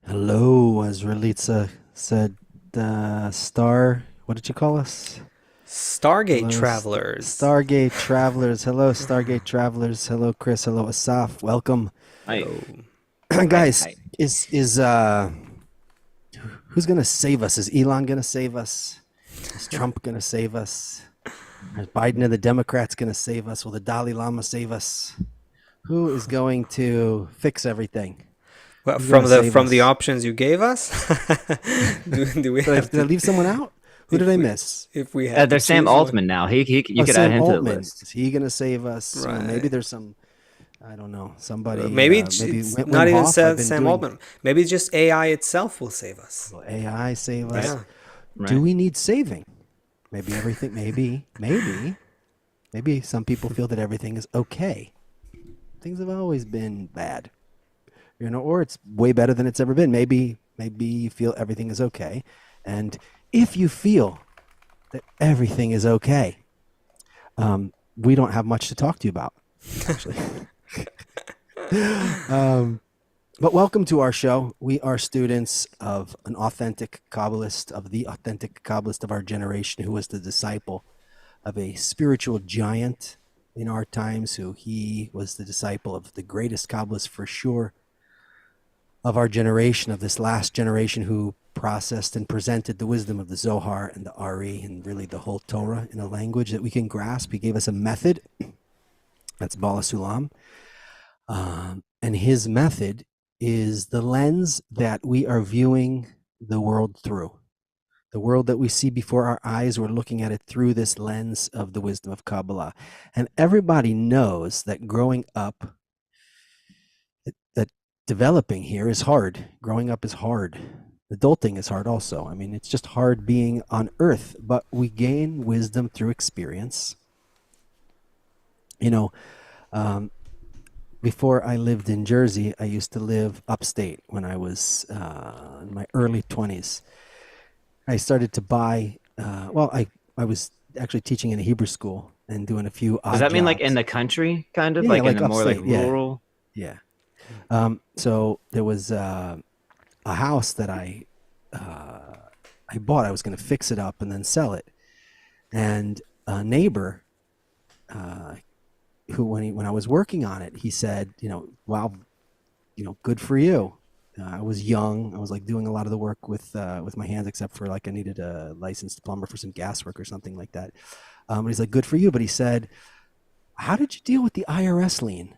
Hello, as Relitza said, what did you call us? Stargate Hello, travelers. Stargate Travelers. Hello, Stargate Travelers. Hello, Chris. Hello, Asaf. Welcome. Hi, Hello. hi, Guys, hi. is who's gonna save us? Is Elon gonna save us? Is Trump gonna save us? Is Biden and the Democrats gonna save us? Will the Dalai Lama save us? Who is going to fix everything? Well, Who's gonna save from the us? options you gave us, do we have Did I to leave someone out? Who did if I we miss? if we had to There's Sam choose one? Altman now. You Oh, could add Sam him to the Altman. list. Is he going to save us? Maybe Right. there's some, I don't know, somebody, Maybe maybe it's Wim not even Hof. I've been Sam doing, Altman. Maybe just AI itself will save us. will AI save us? Right, Yeah. Do right. we need saving? Maybe everything, maybe some people feel that everything is okay. Things have always been bad, or it's way better than it's ever been. Maybe you feel everything is okay. And if you feel that everything is okay, we don't have much to talk to you about, actually. um, But welcome to our show. We are students of an authentic Kabbalist, of the authentic Kabbalist of our generation, who was the disciple of a spiritual giant in our times, who he was the disciple of the greatest Kabbalist for sure of our generation, of this last generation, who processed and presented the wisdom of the Zohar and the Ari and really the whole Torah in a language that we can grasp. He gave us a method. That's Bala Sulam. And his method is the lens that we are viewing the world through. The world that we see before our eyes, we're looking at it through this lens of the wisdom of Kabbalah. And everybody knows that growing up, that developing here is hard. Growing up is hard. Adulting is hard also. I mean, it's just hard being on earth, but we gain wisdom through experience. You know, um, before I lived in Jersey, I used to live upstate when I was in my early 20s. I started to buy, I was actually teaching in a Hebrew school and doing a few Does odd that mean like in jobs. the country, kind of Yeah, like in like a more like upstate. Yeah, rural? yeah. So there was a house that I bought. I was going to fix it up and then sell it. And a neighbor, uh, who when I was working on it, he said, wow, good for you. I was young. I was like doing a lot of the work with my hands, except for like I needed a licensed plumber for some gas work or something like that. But he's like, good for you. But he said, how did you deal with the IRS lien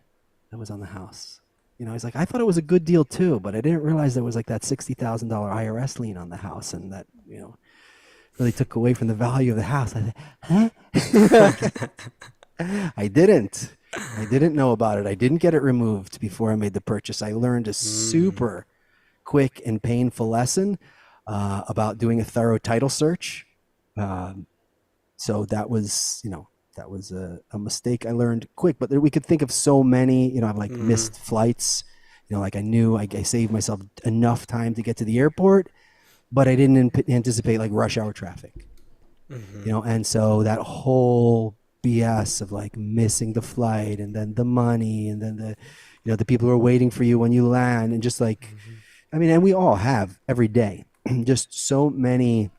that was on the house? He's like, I thought it was a good deal too, but I didn't realize there was like that $60,000 IRS lien on the house, and that really took away from the value of the house. I said, huh? I didn't. I didn't know about it. I didn't get it removed before I made the purchase. I learned a Mm. super quick and painful lesson about doing a thorough title search. Um, so that was a mistake I learned quick. But we could think of so many. I've like Mm. missed flights. Like I knew I saved myself enough time to get to the airport, but I didn't anticipate like rush hour traffic. Mm-hmm. And so that whole BS of like missing the flight and then the money and then the people who are waiting for you when you land, and just like, Mm-hmm. I mean, and we all have every day just so many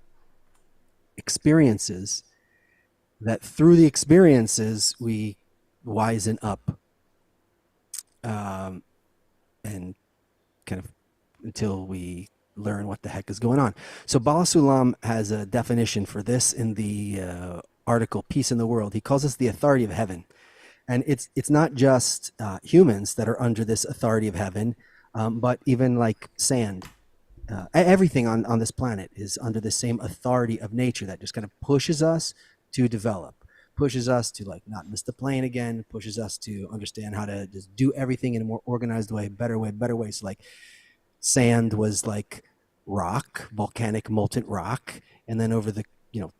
experiences that through the experiences we wisen up, um, and kind of until we learn what the heck is going on. So Bala Sulam has a definition for this in the article Peace in the World. He calls us the authority of heaven. And it's not just humans that are under this authority of heaven, but even like sand. Everything on this planet is under the same authority of nature that just kind of pushes us to develop, pushes us to like not miss the plane again, pushes us to understand how to just do everything in a more organized way, better way, better way. So like sand was like rock, volcanic molten rock, and then over the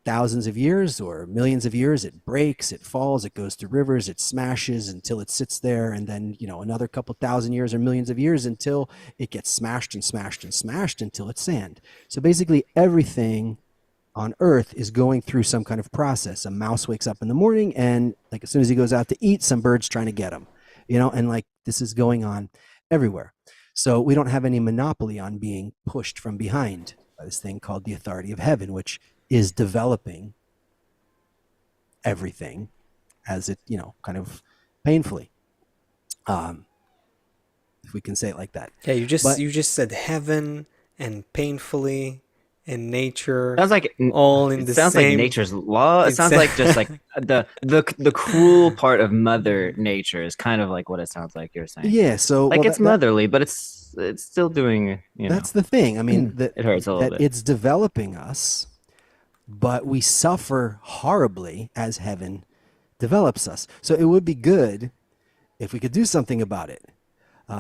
thousands of years or millions of years, it breaks, it falls, it goes through rivers, it smashes until it sits there, and then another couple thousand years or millions of years until it gets smashed and smashed and smashed until it's sand. So basically, everything on Earth is going through some kind of process. A mouse wakes up in the morning, and like as soon as he goes out to eat, some birds trying to get him, and like this is going on everywhere. So we don't have any monopoly on being pushed from behind by this thing called the authority of heaven, which is developing everything as it, kind of painfully, if we can say it like that. Yeah, you But just said heaven and painfully and nature Sounds like all in it the sounds like same. nature's law. It It's sounds like just like the cruel part of Mother Nature is kind of like what it sounds like you're saying. yeah, so Like well, it's motherly, but it's still doing, that's the thing. I mean, it hurts a little that bit. it's developing us, but we suffer horribly as heaven develops us. So it would be good if we could do something about it.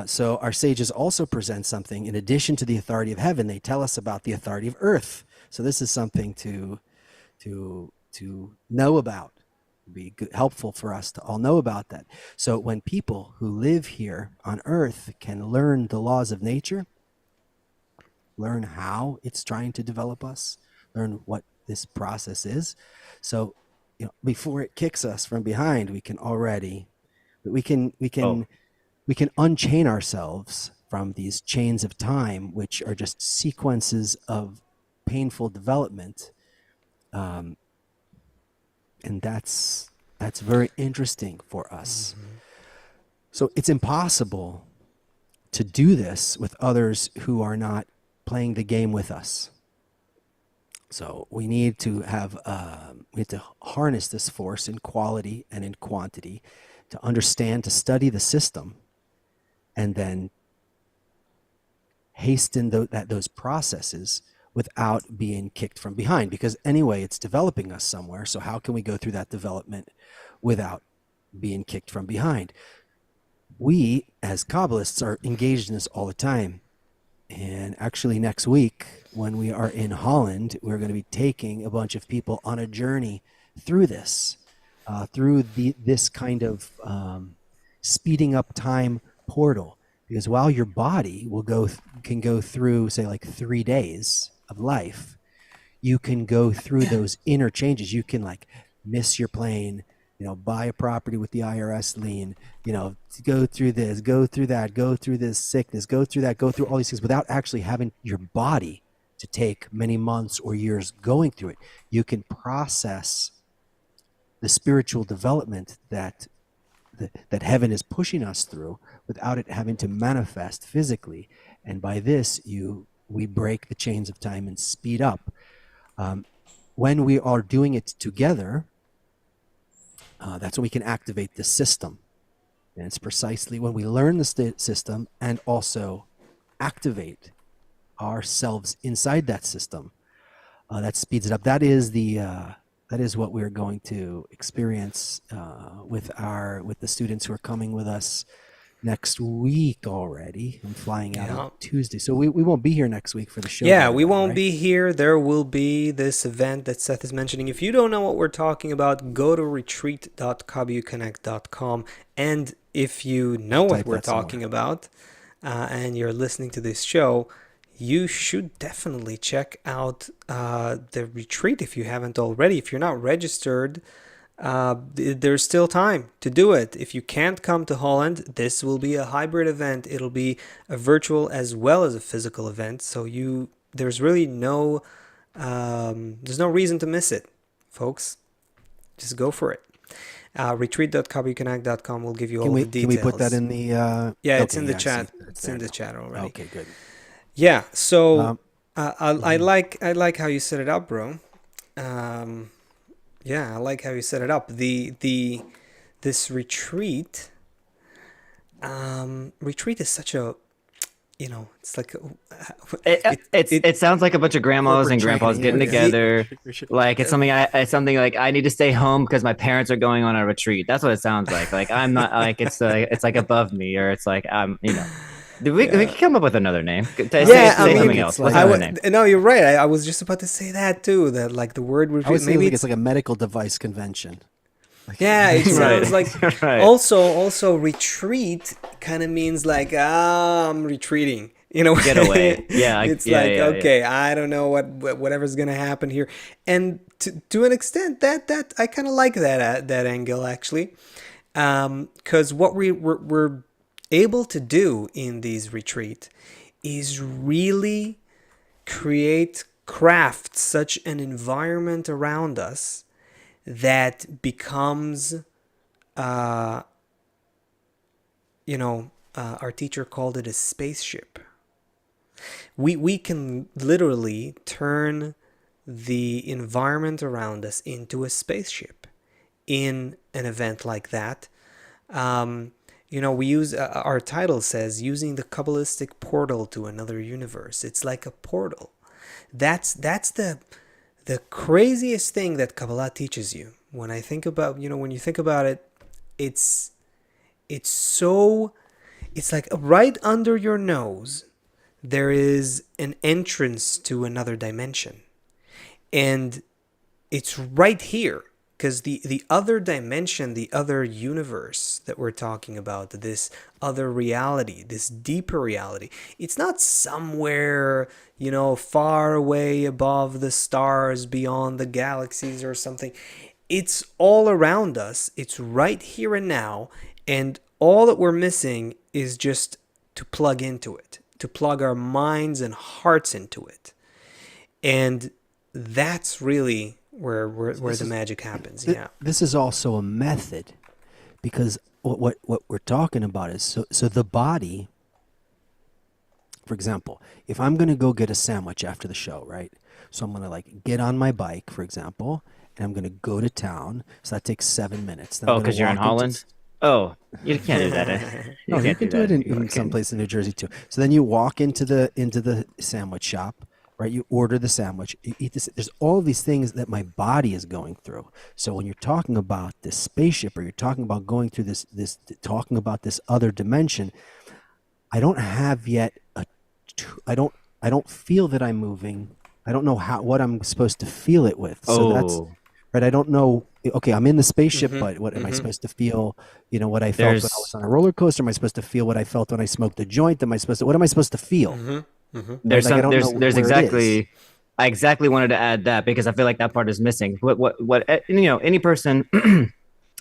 So our sages also present something in addition to the authority of heaven. They tell us about the authority of earth. So this is something to know about. It'd be good, helpful for us to all know about that. So when people who live here on earth can learn the laws of nature, learn how it's trying to develop us, learn what this process is. So, before it kicks us from behind, we can already, we can unchain ourselves from these chains of time, which are just sequences of painful development. And that's very interesting for us. Mm-hmm. So it's impossible to do this with others who are not playing the game with us. So we need to harness this force in quality and in quantity to understand, to study the system, and then hasten those processes without being kicked from behind. Because anyway, it's developing us somewhere. So how can we go through that development without being kicked from behind? We, as Kabbalists, are engaged in this all the time. And actually next week, when we are in Holland, we're going to be taking a bunch of people on a journey through this, this kind of speeding up time portal. Because while your body can go through, say, like 3 days of life, you can go through those interchanges. You can like miss your plane, buy a property with the IRS lien, go through this, go through that, go through this sickness, go through that, go through all these things without actually having your body to take many months or years going through it. You can process the spiritual development that heaven is pushing us through without it having to manifest physically. And by this, we break the chains of time and speed up. When we are doing it together, that's when we can activate the system. And it's precisely when we learn the system and also activate ourselves inside that system that speeds it up. That is what we're going to experience with the students who are coming with us next week already. I'm flying out on Tuesday, so we won't be here next week for the show. Yeah, we won't be here. There will be this event that Seth is mentioning. If you don't know what we're talking about, go to retreat.kabuconnect.com, and if you know what we're talking about and you're listening to this show, you should definitely check out the retreat if you haven't already. If you're not registered, there's still time to do it. If you can't come to Holland, this will be a hybrid event. It'll be a virtual as well as a physical event. So there's really no reason to miss it, folks. Just go for it. Retreat.kabuconnect.com will give you all the details. Can we put that in the? It's in the chat. It's in the chat already. Okay, good. Yeah. So I like how you set it up, bro. Yeah, I like how you set it up. This retreat. Retreat is such a, it's like it sounds like a bunch of grandmas and grandpas getting together. Like it's something like I need to stay home because my parents are going on a retreat. That's what it sounds like. Like I'm not like it's like above me, or it's like we could come up with another name. Say something else. No, you're right. I was just about to say that too. That like the word retreat. Maybe it's like a medical device convention. Yeah, it sounds like. Right. Also, retreat kind of means like I'm retreating. Get away. Yeah, it's okay. I don't know whatever's gonna happen here, and to an extent that I kind of like that angle actually, because what we're able to do in these retreat is really craft such an environment around us that becomes, our teacher called it a spaceship. We can literally turn the environment around us into a spaceship in an event like that. We use, our title says, using the Kabbalistic portal to another universe. It's like a portal. That's the craziest thing that Kabbalah teaches you. When I think about, when you think about it, it's like right under your nose, there is an entrance to another dimension. And it's right here. Because the other dimension, the other universe that we're talking about, this other reality, this deeper reality, it's not somewhere, far away above the stars, beyond the galaxies or something. It's all around us. It's right here and now. And all that we're missing is just to plug into it, to plug our minds and hearts into it. And that's really where the magic happens. Yeah. This is also a method, because what we're talking about is so the body, for example, if I'm going to go get a sandwich after the show, right? So I'm going to get on my bike, for example, and I'm going to go to town. So that takes 7 minutes. Then because you're in Holland? Oh, you can't do that. No, you can do it in some place in New Jersey too. So then you walk into the sandwich shop. Right, you order the sandwich, you eat this. There's all these things that my body is going through. So when you're talking about this spaceship, or you're talking about going through this talking about this other dimension, I don't have yet I don't feel that I'm moving. I don't know what I'm supposed to feel it with. So that's right. I don't know. Okay, I'm in the spaceship, but what am I supposed to feel? What I felt when I was on a roller coaster. Am I supposed to feel what I felt when I smoked a joint? What am I supposed to feel? There's exactly. I exactly wanted to add that, because I feel like that part is missing. What any person,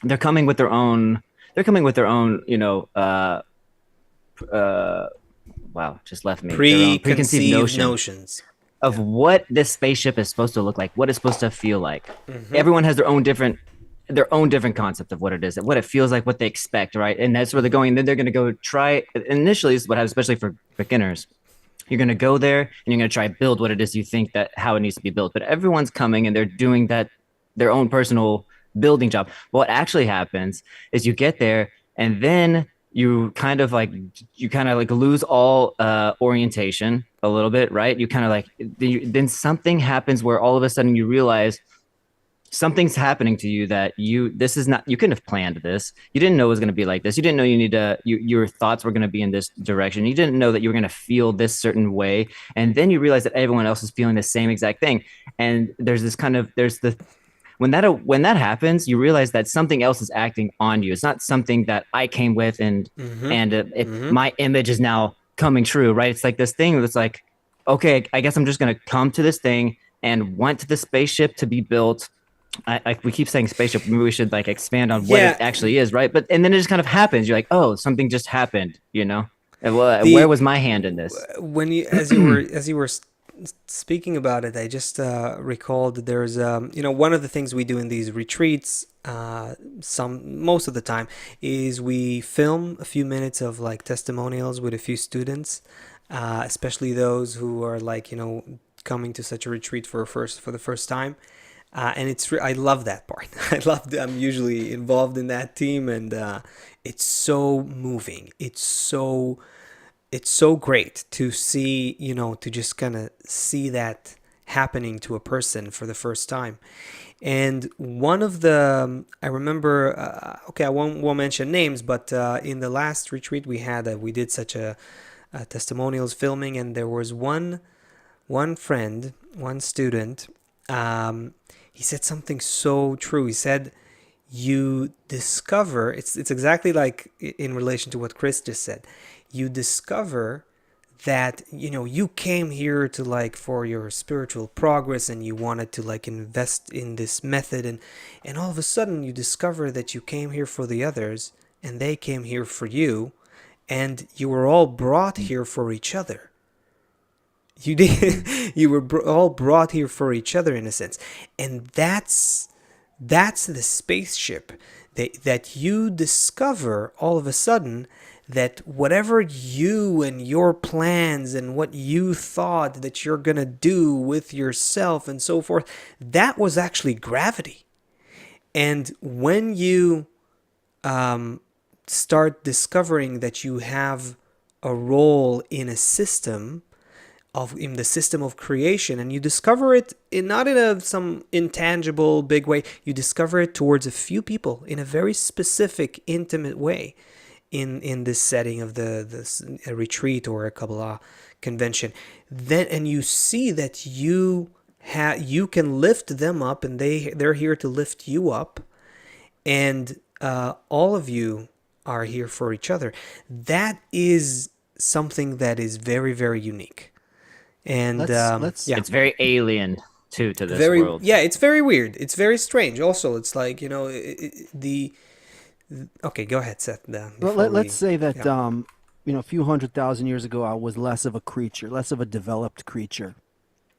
they're coming with their own. Wow, just left me. Preconceived notions of what this spaceship is supposed to look like, what it's supposed to feel like. Everyone has their own different concept of what it is, what it feels like, what they expect, right? And that's where they're going. And then they're going to go try. Initially, this is what happens, especially for beginners. You're going to go there and you're going to try to build what it is you think that how it needs to be built. But everyone's coming and they're doing their own personal building job. What actually happens is you get there and then you kind of lose all orientation a little bit, right? You kind of then something happens where all of a sudden you realize something's happening to you that you couldn't have planned this. You didn't know it was going to be like this. You didn't know your thoughts were going to be in this direction. You didn't know that you were going to feel this certain way. And then you realize that everyone else is feeling the same exact thing. And when that happens, you realize that something else is acting on you. It's not something that I came with and my image is now coming true, right? It's like this thing that's like, okay, I guess I'm just going to come to this thing and want to the spaceship to be built. We keep saying spaceship. Maybe we should expand on what it actually is, right? And then it just kind of happens. You're like, oh, something just happened, where was my hand in this? When as you were speaking about it, I just recalled that there's one of the things we do in these retreats, most of the time, is we film a few minutes of testimonials with a few students, especially those who are coming to such a retreat for the first time. And I love that part. I'm usually involved in that team, and it's so moving. It's so great to see, to just kind of see that happening to a person for the first time. And one of I remember, I won't mention names, but in the last retreat we had, we did such a testimonials filming, and there was one friend, one student. He said something so true. He said, you discover, it's exactly like in relation to what Chris just said. You discover that, you came here to for your spiritual progress, and you wanted to invest in this method. And all of a sudden you discover that you came here for the others, and they came here for you. and you were all brought here for each other. You did. You were all brought here for each other in a sense, and that's the spaceship that you discover all of a sudden, that whatever you and your plans and what you thought that you're gonna do with yourself and so forth, that was actually gravity. And when you start discovering that you have a role in a system in the system of creation, and you discover it not in some intangible big way, you discover it towards a few people in a very specific intimate way in this setting of a retreat or a Kabbalah convention, then, and you see that you can lift them up, and they're here to lift you up, and all of you are here for each other. That is something that is very, very unique. And it's very alien to this world. Yeah, it's very weird. It's very strange. Also, it's like, okay, go ahead, Seth. Let's say that a few 100,000 years ago, I was less of a creature, less of a developed creature.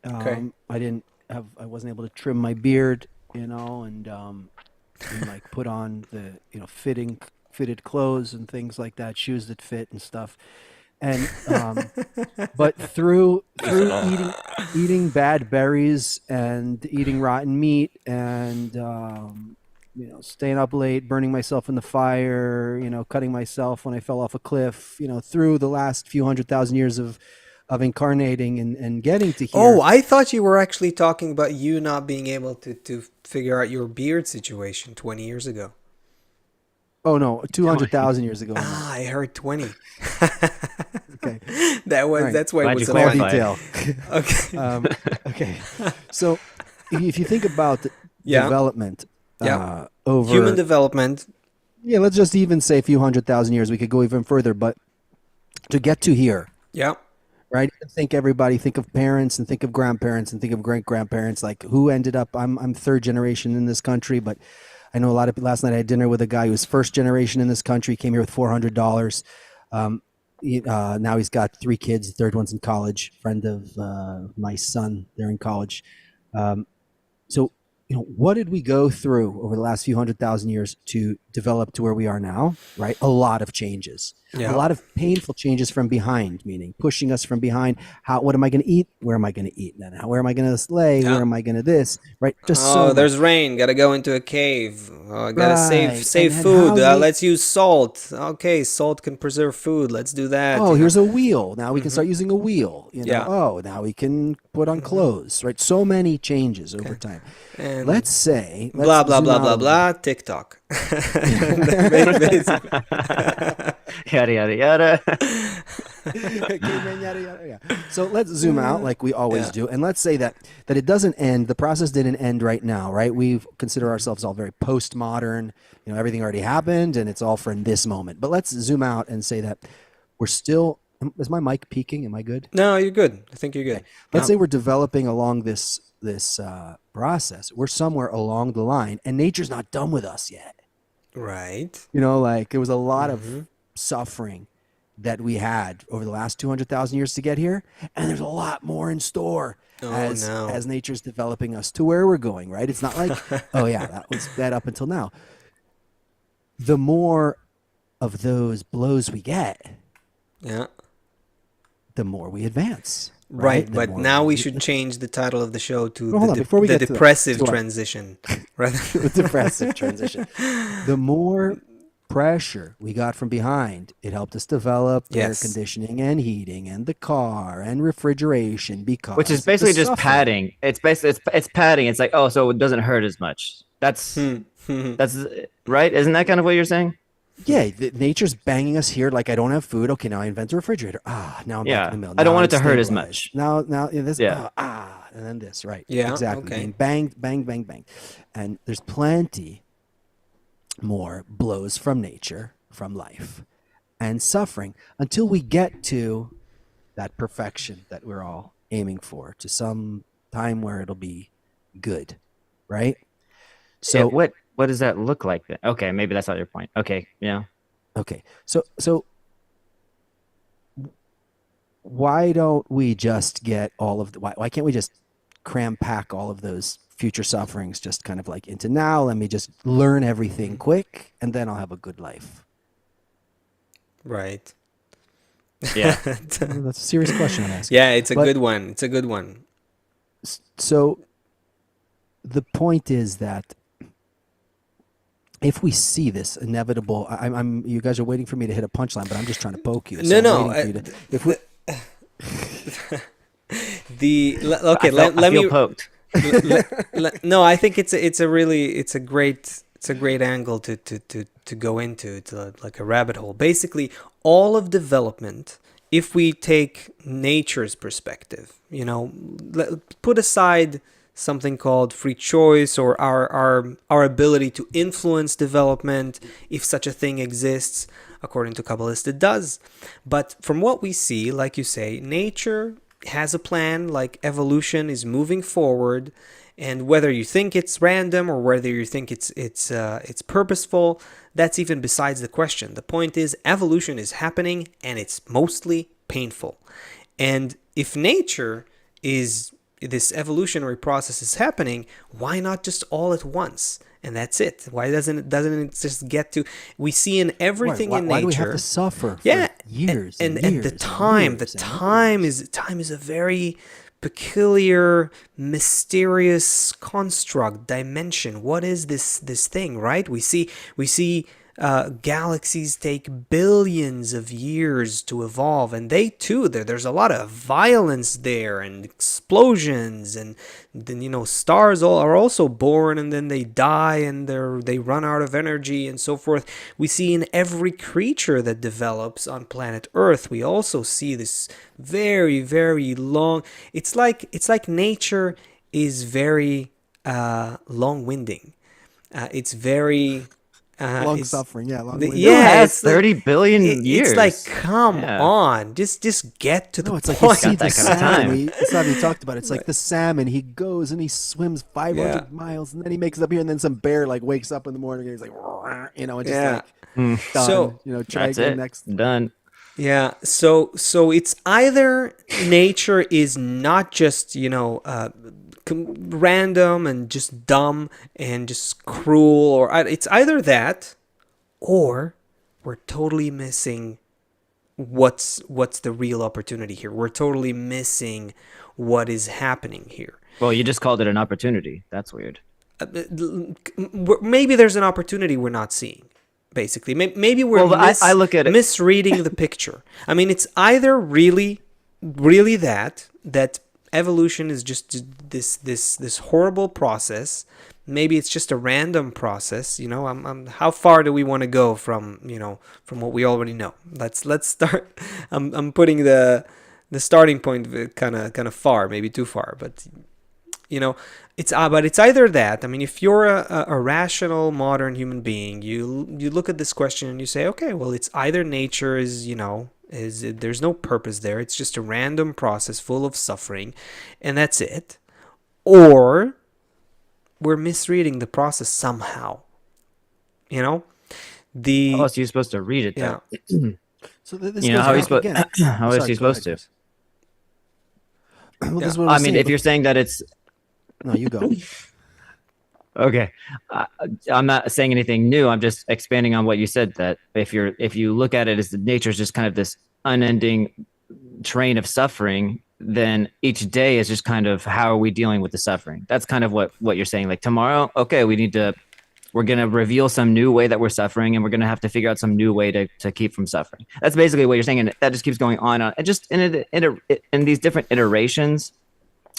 Okay. I wasn't able to trim my beard, and like put on the fitted clothes and things like that, shoes that fit and stuff. And but through eating bad berries and eating rotten meat and staying up late, burning myself in the fire, cutting myself when I fell off a cliff, through the last few 100,000 years of incarnating and getting to here. Oh, I thought you were actually talking about you not being able to figure out your beard situation 20 years ago. Oh no, 200,000 years ago. Ah, I heard 20. Okay. That's why Glad it was you more clarified. detail. Okay. Okay. So if you think about development over human development. Yeah, let's just even say a few 100,000 years. We could go even further, but to get to here. Yeah. Right? Think of parents and think of grandparents and think of great-grandparents, like who ended up, I'm third generation in this country, but I know last night I had dinner with a guy who was first generation in this country, came here with $400. Now he's got 3 kids. The third one's in college, friend of my son. They're in college. So, what did we go through over the last few 100,000 years to develop to where we are now, right? A lot of changes, a lot of painful changes from behind, meaning pushing us from behind. What am I going to eat? Where am I going to eat? Then where am I going to slay? Where am I going to this? Right? There's rain. Got to go into a cave. Got to save and food. Let's use salt. Okay, salt can preserve food. Let's do that. Oh, here's a wheel. Now we can start using a wheel. Oh, now we can put on clothes. Right? So many changes over time. And let's say blah blah blah blah blah TikTok. Yada yada yada. So let's zoom out like we always do, and let's say that it doesn't end. The process didn't end right now, right? We consider ourselves all very postmodern. Everything already happened, and it's all for this moment. But let's zoom out and say that we're still. Is my mic peaking? Am I good? No, you're good. I think you're good. Okay. Let's say we're developing along this process. We're somewhere along the line, and nature's not done with us yet. Right. Like there was a lot of suffering that we had over the last 200,000 years to get here, and there's a lot more in store as nature's developing us to where we're going, right? It's not like, oh yeah, that was that up until now. The more of those blows we get, the more we advance. Right, but now we should change the title of the show to the depressive transition. Right? The depressive transition. The more pressure we got from behind, it helped us develop air conditioning and heating and the car and refrigeration, which is basically just padding. It's padding. It's like, oh, so it doesn't hurt as much. That's right. Isn't that kind of what you're saying? Yeah, nature's banging us here. Like, I don't have food. Okay, now I invent a refrigerator. Now I'm back in the middle. I don't want it to hurt as much. Now this. And then this. Right. Yeah. Exactly. Okay. Being banged, bang, bang, bang, and there's plenty more blows from nature, from life, and suffering until we get to that perfection that we're all aiming for, to some time where it'll be good, right? So what does that look like then? Okay, maybe that's not your point. Okay, yeah. Okay, so why don't we just get all of the, why can't we just cram pack all of those future sufferings just kind of like into now? Let me just learn everything quick and then I'll have a good life. Right. Yeah. That's a serious question I'm asking. Yeah, it's a good one. It's a good one. So the point is that if we see this inevitable, you guys are waiting for me to hit a punchline, but I'm just trying to poke you. So No. If we, Okay, let feel me poked. no, I think it's a great angle to go into. It's like a rabbit hole. Basically, all of development, if we take nature's perspective, put aside something called free choice or our ability to influence development, if such a thing exists. According to Kabbalists, it does. But from what we see, like you say, nature has a plan, like evolution is moving forward, and whether you think it's random or whether you think it's purposeful, that's even besides the question. The point is, evolution is happening, and it's mostly painful. And if nature is this evolutionary process is happening, why not just all at once? And that's it. Why doesn't it just get to? We see in everything in nature. Why do we have to suffer for years and years the time is a very peculiar, mysterious construct, dimension. What is this thing, right? We see galaxies take billions of years to evolve, and they too, there's a lot of violence there and explosions, and then stars are also born and then they die and they run out of energy and so forth. We see in every creature that develops on planet Earth, we also see this very, very long. It's like nature is very long-winding. It's very long suffering, It's 30 billion years. It's like, come on, just get to the point. It's like you see the salmon. It's not even talked about. It's like the salmon. He goes and he swims 500 miles, and then he makes it up here, and then some bear like wakes up in the morning and he's like, and just like done. So try again next. Done. Yeah. So it's either nature is not just random and just dumb and just cruel, or it's either that, or we're totally missing what's the real opportunity here. We're totally missing what is happening here. Well, you just called it an opportunity. That's weird. Maybe there's an opportunity we're not seeing. Basically, maybe we're I look at it. misreading the picture. I mean, it's either really that evolution is just this horrible process. Maybe it's just a random process. How far do we want to go from what we already know? Let's start. I'm putting the starting point kind of far, maybe too far, but it's either that. I mean, if you're a rational modern human being, you look at this question and you say, okay, well, it's either nature is there's no purpose there. It's just a random process full of suffering, and that's it. Or we're misreading the process somehow. How else are you supposed to read it, though? So this how else are you supposed to? Well, I mean, if you're saying that it's... No, you go. Okay. I'm not saying anything new. I'm just expanding on what you said, that if you look at it as nature's just kind of this unending train of suffering, then each day is just kind of how are we dealing with the suffering. That's kind of what you're saying. Like tomorrow, okay, we're going to reveal some new way that we're suffering, and we're going to have to figure out some new way to keep from suffering. That's basically what you're saying, and that just keeps going on. And just in these different iterations,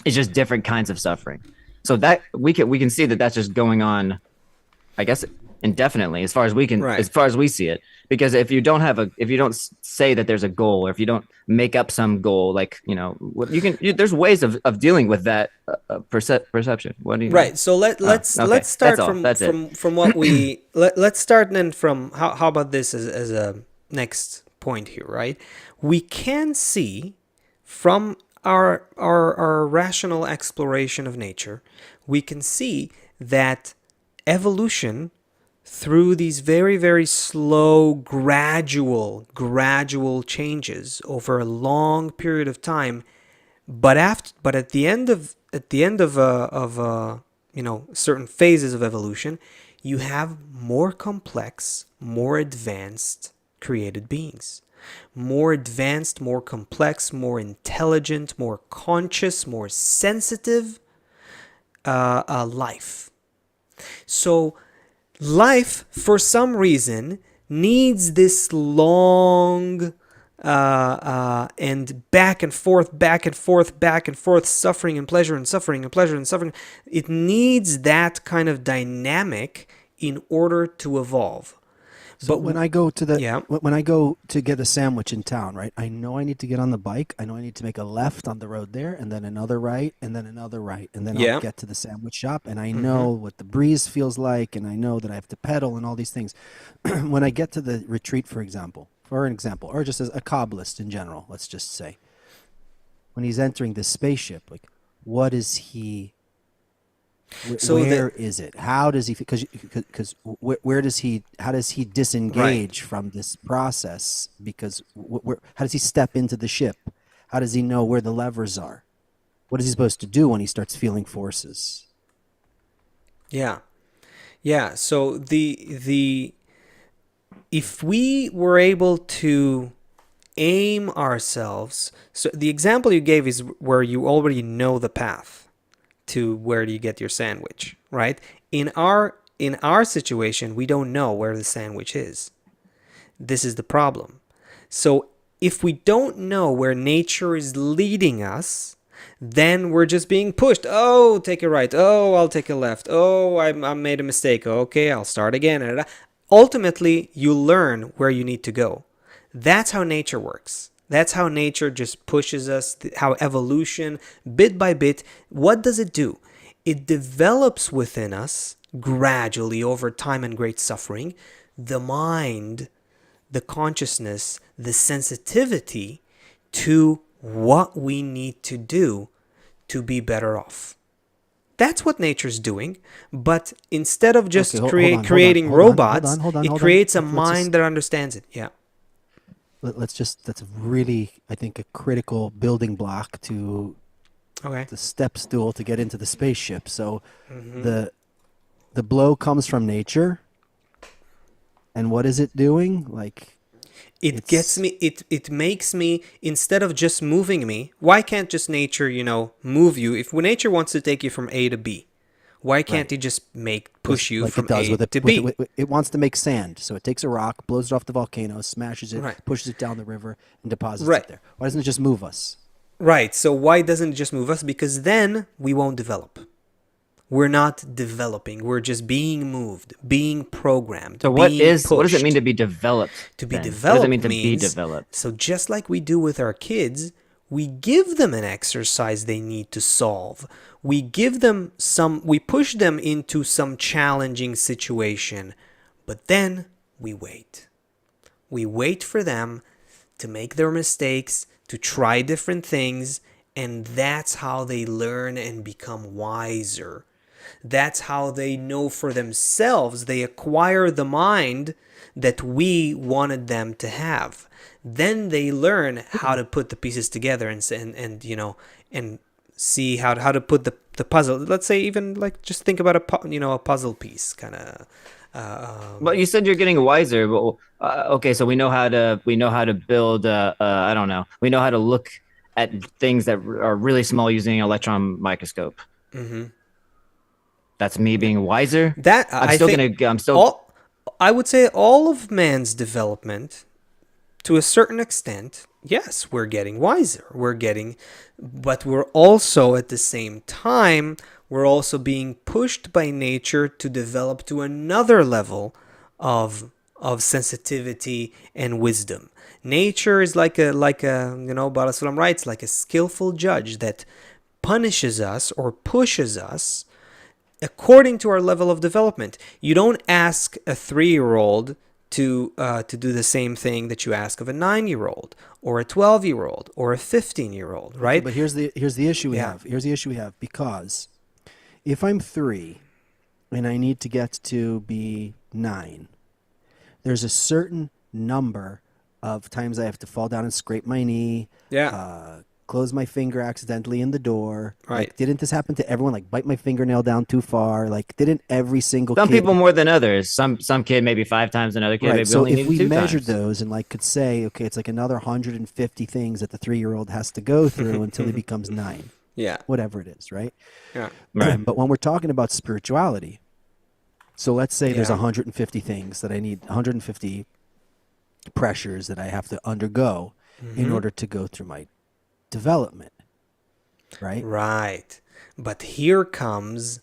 it's just different kinds of suffering. So that we can see that that's just going on, I guess, indefinitely as far as we see it. Because if you don't say that there's a goal, or if you don't make up some goal, like there's ways of dealing with that perception. What do you? Right. So let's start from what we let's start then from how about this as a next point here, right? We can see from our rational exploration of nature, we can see that evolution through these very, very slow, gradual changes over a long period of time. But at the end of certain phases of evolution, you have more complex, more advanced created beings. More advanced, more complex, more intelligent, more conscious, more sensitive life. So life, for some reason, needs this long and back and forth, suffering and pleasure and suffering and pleasure and suffering. It needs that kind of dynamic in order to evolve. So when I go to get a sandwich in town, right? I know I need to get on the bike. I know I need to make a left on the road there, and then another right, and then another right, and then I'll get to the sandwich shop, and I know what the breeze feels like, and I know that I have to pedal and all these things. When I get to the retreat, for an example, or just as a Kabbalist in general, let's just say, when he's entering this spaceship, like, what is he? Where is it? How does he? Because where does he? How does he disengage from this process? Because how does he step into the ship? How does he know where the levers are? What is he supposed to do when he starts feeling forces? Yeah. So if we were able to aim ourselves, so the example you gave is where you already know the path to where do you get your sandwich, right? In our situation, we don't know where the sandwich is. This is the problem. So if we don't know where nature is leading us, then we're just being pushed. Oh, take a right. Oh, I'll take a left. Oh, I made a mistake. Okay, I'll start again. Ultimately, you learn where you need to go. That's how nature works. That's how nature just pushes us, how evolution, bit by bit, what does it do? It develops within us, gradually over time and great suffering, the mind, the consciousness, the sensitivity to what we need to do to be better off. That's what nature's doing, but instead of just creating robots, it creates a mind that understands it. Yeah. That's really, I think, a critical building block to the step stool to get into the spaceship. So the blow comes from nature, and what is it doing? Like, it makes me, instead of just moving me, why can't just nature, move you? If nature wants to take you from A to B, why can't it just push you from A to B? It wants to make sand, so it takes a rock, blows it off the volcano, smashes it, pushes it down the river, and deposits it there. Why doesn't it just move us? Right. So why doesn't it just move us? Because then we won't develop. We're not developing. We're just being moved, being programmed. So what does it mean to be developed? To be developed, what does it mean to be developed? So just like we do with our kids, we give them an exercise they need to solve. We push them into some challenging situation, but then we wait. We wait for them to make their mistakes, to try different things, and that's how they learn and become wiser. That's how they know for themselves. They acquire the mind that we wanted them to have. Then they learn how to put the pieces together and see how to put the puzzle. Let's say even like just think about a puzzle piece kind of. But you said you're getting wiser. But okay, so we know how to build. I don't know. We know how to look at things that are really small using an electron microscope. Mm-hmm. That's me being wiser. I would say all of man's development, to a certain extent, yes, we're getting wiser. But we're also at the same time, we're also being pushed by nature to develop to another level of sensitivity and wisdom. Nature is like a Baal Sulam writes, like a skillful judge that punishes us or pushes us according to our level of development. You don't ask a 3-year-old to do the same thing that you ask of a 9-year-old or a 12-year-old or a 15-year-old, right? But here's the issue we have. Here's the issue we have, because if I'm 3 and I need to get to be 9, there's a certain number of times I have to fall down and scrape my knee, close my finger accidentally in the door. Right. Like, didn't this happen to everyone? Like, bite my fingernail down too far. Like, didn't every single Some kid... people more than others. Some kid maybe 5 times, another kid maybe so only if we 2 measured times. those and like could say, okay, it's like another 150 things that the 3-year-old has to go through until he becomes 9. Yeah. Whatever it is, right? Yeah. Right. But when we're talking about spirituality, so let's say there's 150 things that I need, 150 pressures that I have to undergo in order to go through my development, right? Right. But here comes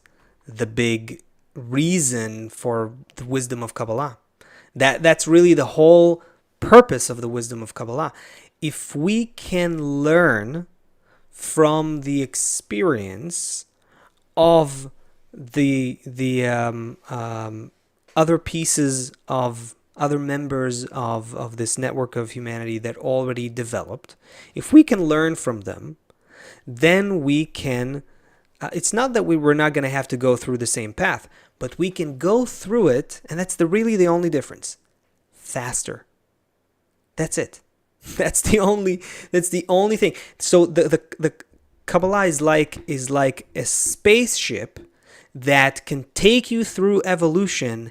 the big reason for the wisdom of Kabbalah. That's really the whole purpose of the wisdom of Kabbalah. If we can learn from the experience of the other pieces of other members of this network of humanity that already developed, if we can learn from them, then we can, it's not that we're not going to have to go through the same path, but we can go through it, and that's really the only difference, faster. That's it. That's the only thing. So the Kabbalah is like a spaceship that can take you through evolution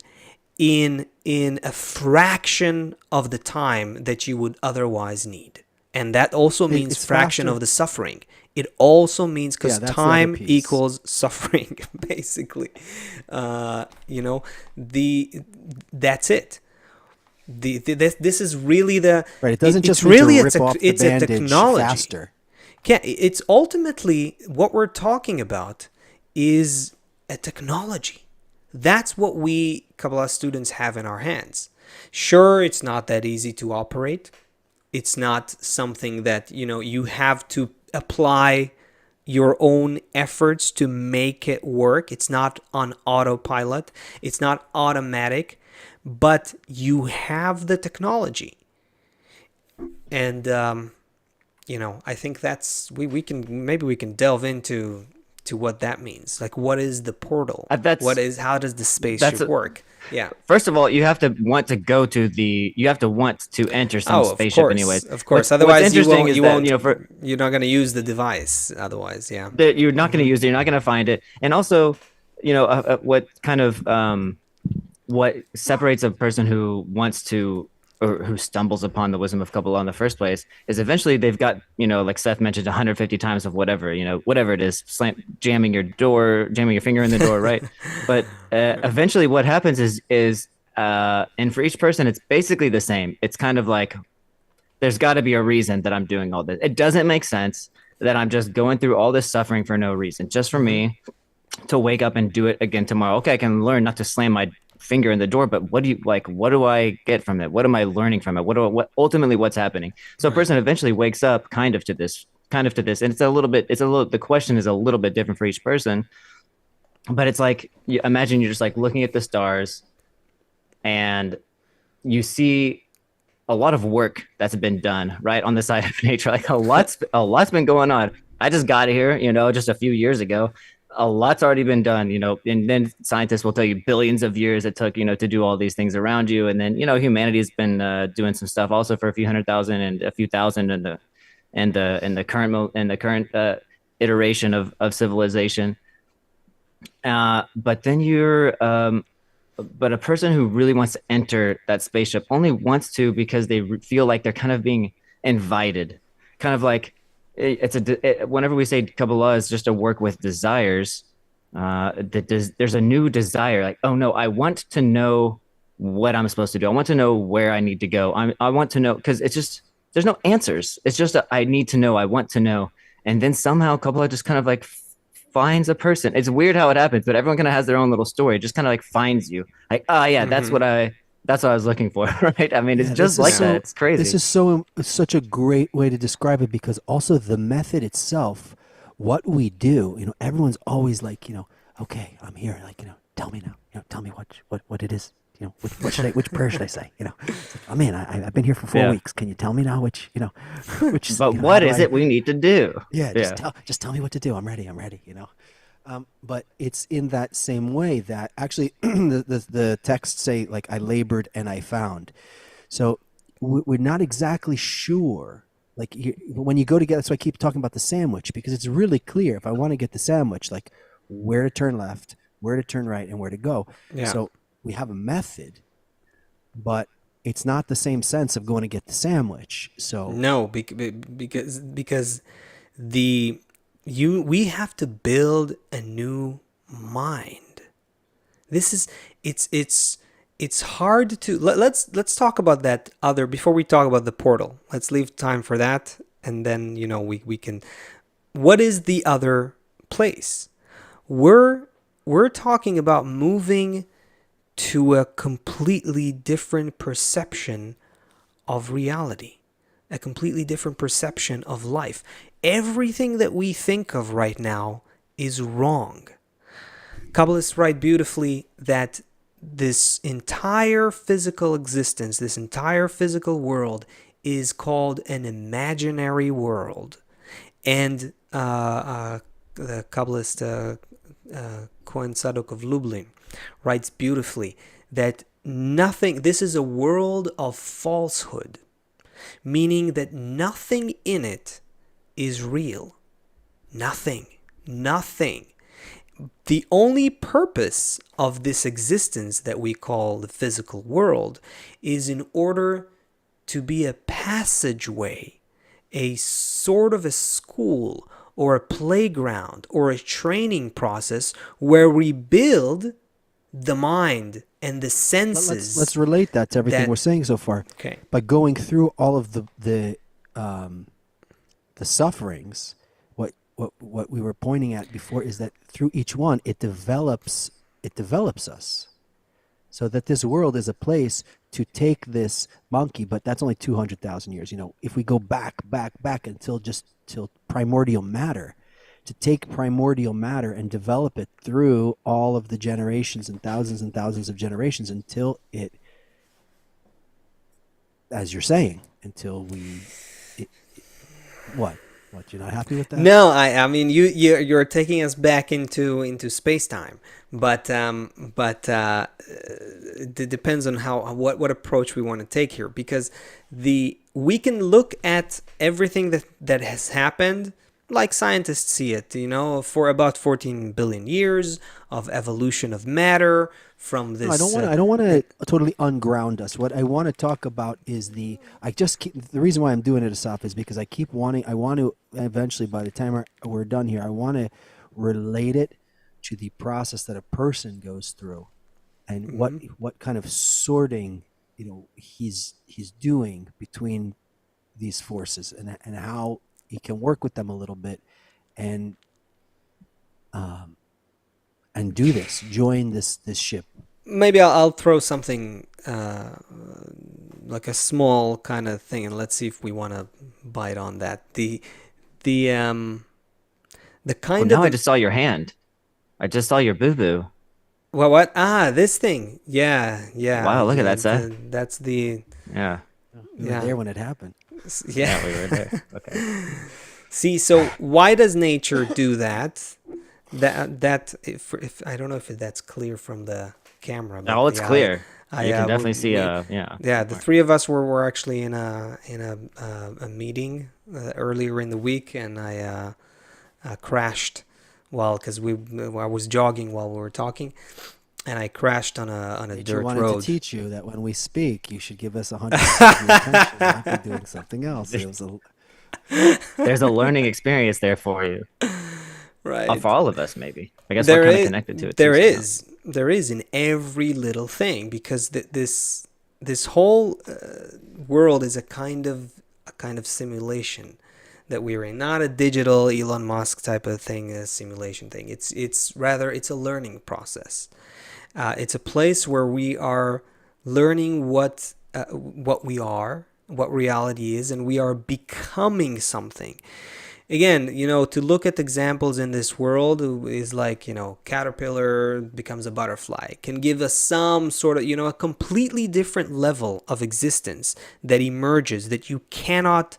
in a fraction of the time that you would otherwise need. And that also means It's fraction faster. of the suffering. It also means because Yeah, that's the time other piece. equals suffering, basically. That's it. This is really the Right. It doesn't just it's mean really to rip off the it's a bandage technology. faster. Yeah, it's ultimately what we're talking about is a technology. That's what we Kabbalah students have in our hands. Sure, it's not that easy to operate. It's not something that, you have to apply your own efforts to make it work. It's not on autopilot. It's not automatic, but you have the technology. And, I think that's, we can delve into what that means. Like, what is the portal? How does the spaceship work? Yeah. First of all, you have to want to enter some spaceship anyways. Of course. Otherwise, you're not going to use the device. Otherwise, yeah. You're not going to use it. You're not going to find it. And also, what separates a person who wants to or who stumbles upon the wisdom of Kabbalah in the first place is eventually they've got, like Seth mentioned, 150 times of whatever it is, jamming your finger in the door, right? But eventually what happens is and for each person, it's basically the same. It's kind of like, there's got to be a reason that I'm doing all this. It doesn't make sense that I'm just going through all this suffering for no reason, just for me to wake up and do it again tomorrow. Okay, I can learn not to slam my finger in the door, but what do I get from it? What am I learning from it? Ultimately what's happening? So a person eventually wakes up kind of to this, and the question is a little bit different for each person, but it's like, imagine you're just like looking at the stars and you see a lot of work that's been done right on the side of nature. Like a lot's been going on. I just got here, just a few years ago. A lot's already been done, and then scientists will tell you billions of years it took, to do all these things around you. And then, humanity has been doing some stuff also for a few 100,000 and a few thousand in the current iteration of civilization. But then but a person who really wants to enter that spaceship only wants to because they feel like they're kind of being invited, kind of like, whenever we say Kabbalah is just a work with desires, there's a new desire. Like, oh no, I want to know what I'm supposed to do. I want to know where I need to go. I want to know, because it's just, there's no answers. It's just I need to know. I want to know. And then somehow Kabbalah just kind of like finds a person. It's weird how it happens, but everyone kind of has their own little story. It just kind of like finds you. Like, oh yeah, that's what I was looking for, right? I mean, it's just like that. It's crazy. This is such a great way to describe it, because also the method itself, what we do, everyone's always like, okay, I'm here. Like, tell me now, tell me what it is. Which prayer should I say? It's like, oh man, I've been here for 4 weeks. Can you tell me now which? But what is it we need to do? Yeah, just tell me what to do. I'm ready. But it's in that same way that actually the texts say, like, I labored and I found. So we're not exactly sure. Like when you go to get, that's why I keep talking about the sandwich, because it's really clear if I want to get the sandwich, like where to turn left, where to turn right, and where to go. Yeah. So we have a method, but it's not the same sense of going to get the sandwich. So No, because we have to build a new mind. This is it's hard to let's talk about that other before we talk about the portal. Let's leave time for that, and then we can. What is the other place? We're talking about moving to a completely different perception of reality, a completely different perception of life. Everything that we think of right now is wrong. Kabbalists write beautifully that this entire physical existence, this entire physical world is called an imaginary world. And the Kabbalist Cohen Sadok of Lublin writes beautifully that this is a world of falsehood, meaning that nothing in it is real. Nothing. The only purpose of this existence that we call the physical world is in order to be a passageway, a sort of a school or a playground or a training process where we build the mind and the senses. Let's relate that to everything we're saying so far. Okay. By going through all of the sufferings, what we were pointing at before is that through each one it develops us, so that this world is a place to take this monkey, but that's only 200,000 years. If we go back until till primordial matter, to take primordial matter and develop it through all of the generations and thousands of generations until it, as you're saying, until what, you're not happy with that? No, I mean you're taking us back into space time, but it depends on what approach we want to take here, because we can look at everything that has happened like scientists see it, for about 14 billion years of evolution of matter from this. No, I don't want to totally unground us. What I want to talk about is the reason why I'm doing it, Asaf, is because I want to eventually, by the time we're done here, I want to relate it to the process that a person goes through, and what kind of sorting he's doing between these forces, and how he can work with them a little bit, and do this, join this ship. Maybe I'll throw something like a small kind of thing, and let's see if we want to bite on that. The kind of. I just saw your hand. I just saw your boo-boo. Well, what? This thing. Yeah. Wow, look at that, Seth. That's the. Yeah. We were there when it happened. Yeah, we were there. Okay. See, so why does nature do that? If I don't know if that's clear from the camera. Oh, it's clear. You can definitely see. The three of us were actually in a meeting earlier in the week, and I crashed because I was jogging while we were talking, and I crashed on a dirt road. I wanted to teach you that when we speak, you should give us 100% of your attention, not be doing something else. There's a learning experience there for you. Right. For all of us, maybe. I guess we're kind of connected to it. There is in every little thing, because this whole world is a kind of simulation that we're in, not a digital Elon Musk type of thing, a simulation thing. It's rather a learning process. It's a place where we are learning what we are, what reality is, and we are becoming something. Again, to look at examples in this world is like, caterpillar becomes a butterfly, can give us some sort of, a completely different level of existence that emerges that you cannot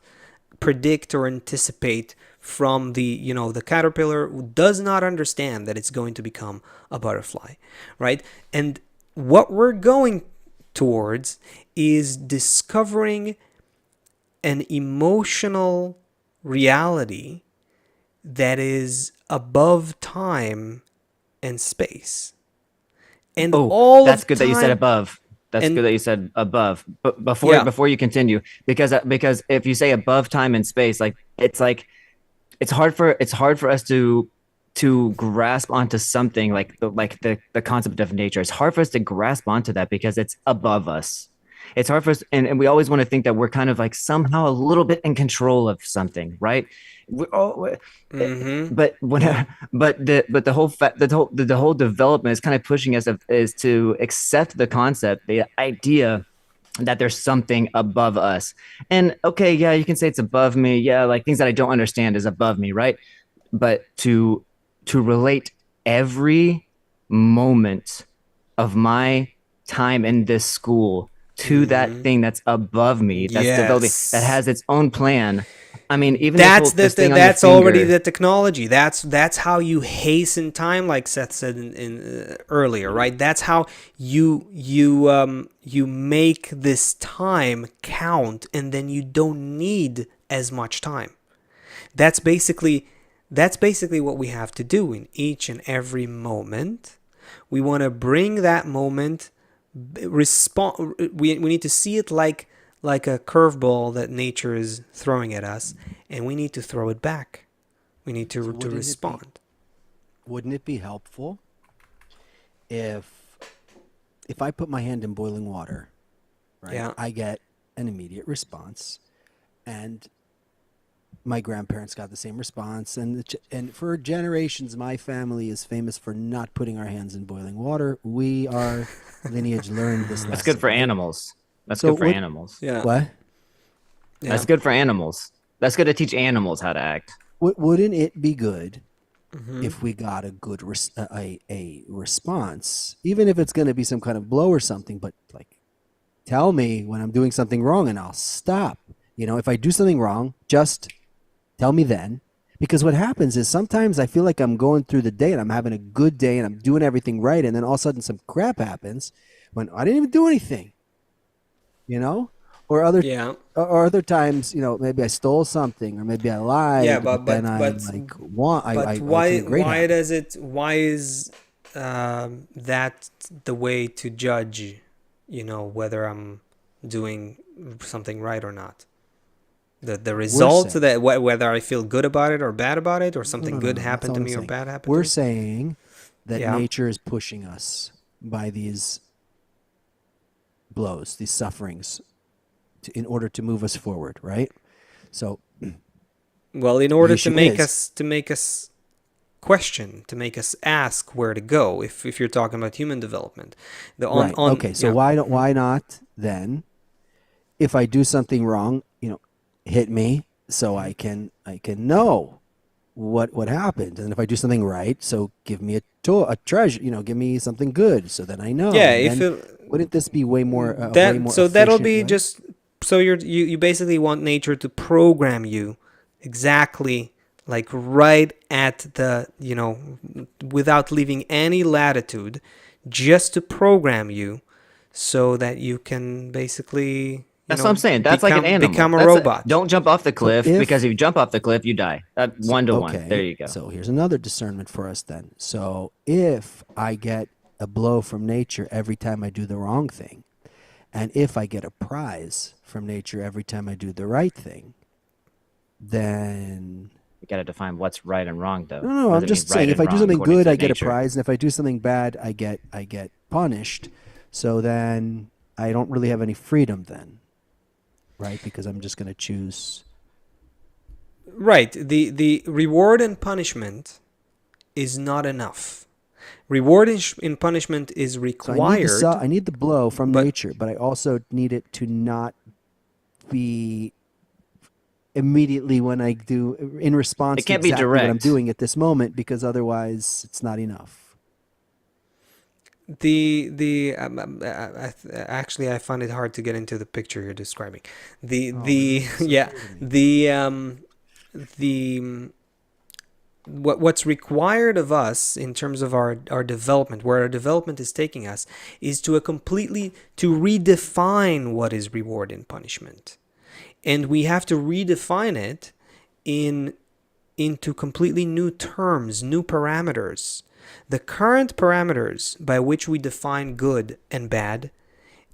predict or anticipate from the caterpillar, who does not understand that it's going to become a butterfly, right? And what we're going towards is discovering an emotional reality that is above time and space. And all that's of good that you said above. That's good that you said above. But before you continue, because if you say above time and space, like it's hard for us to grasp onto something like the concept of nature. It's hard for us to grasp onto that because it's above us. It's hard for us, and we always want to think that we're kind of like somehow a little bit in control of something, right? But when the whole development is kind of pushing us is to accept the concept, the idea that there's something above us. And okay, yeah, you can say it's above me. Yeah, like things that I don't understand is above me, right? But to relate every moment of my time in this school to that thing that's above me, that's developing, that has its own plan. I mean, even that's already the technology. That's how you hasten time, like Seth said in earlier, right? That's how you make this time count, and then you don't need as much time. That's basically what we have to do in each and every moment. We want to bring that moment we need to see it like a curveball that nature is throwing at us, and we need to throw it back. We need to respond. Wouldn't it be helpful if I put my hand in boiling water, right? Yeah. I get an immediate response, and my grandparents got the same response, and for generations, my family is famous for not putting our hands in boiling water. Our lineage learned this lesson. That's good for animals. That's good for animals. Yeah. What? Yeah. That's good for animals. That's good to teach animals how to act. Wouldn't it be good if we got a good a response, even if it's going to be some kind of blow or something, but like, tell me when I'm doing something wrong and I'll stop. If I do something wrong, just tell me then. Because what happens is sometimes I feel like I'm going through the day and I'm having a good day and I'm doing everything right, and then all of a sudden some crap happens when I didn't even do anything. Or other times, maybe I stole something, or maybe I lied. Yeah, but then why is that the way to judge, whether I'm doing something right or not? The result, that whether I feel good about it or bad about it, or something good happened to me or bad happened to me. We're saying that nature is pushing us by these blows, these sufferings, in order to move us forward, right? So, well, in order to make us question, to make us ask where to go, if you're talking about human development, why not then? If I do something wrong, hit me so I can know what happened, and if I do something right, so give me a treasure, give me something good, so then I know. Yeah, wouldn't this be way more? So that'll be just. So you basically want nature to program you exactly, like right at the, without leaving any latitude, just to program you so that you can basically That's what I'm saying. That's like an animal. Become a robot. Don't jump off the cliff, because if you jump off the cliff, you die. 1-to-1. There you go. So here's another discernment for us then. So if I get a blow from nature every time I do the wrong thing, and if I get a prize from nature every time I do the right thing, then... You got to define what's right and wrong, though. No, I'm just saying, if I do something good, I get a prize, and if I do something bad, I get punished. So then I don't really have any freedom then, right? Because I'm just going to choose... Right. The reward and punishment is not enough. Reward and punishment is required. So I need the blow from nature, but I also need it to not be immediately when I do, in response to exactly what I'm doing at this moment, because otherwise it's not enough. Actually, I find it hard to get into the picture you're describing. the what's required of us in terms of our development, where our development is taking us, is to redefine what is reward and punishment. And we have to redefine it into completely new terms, new parameters. The current parameters by which we define good and bad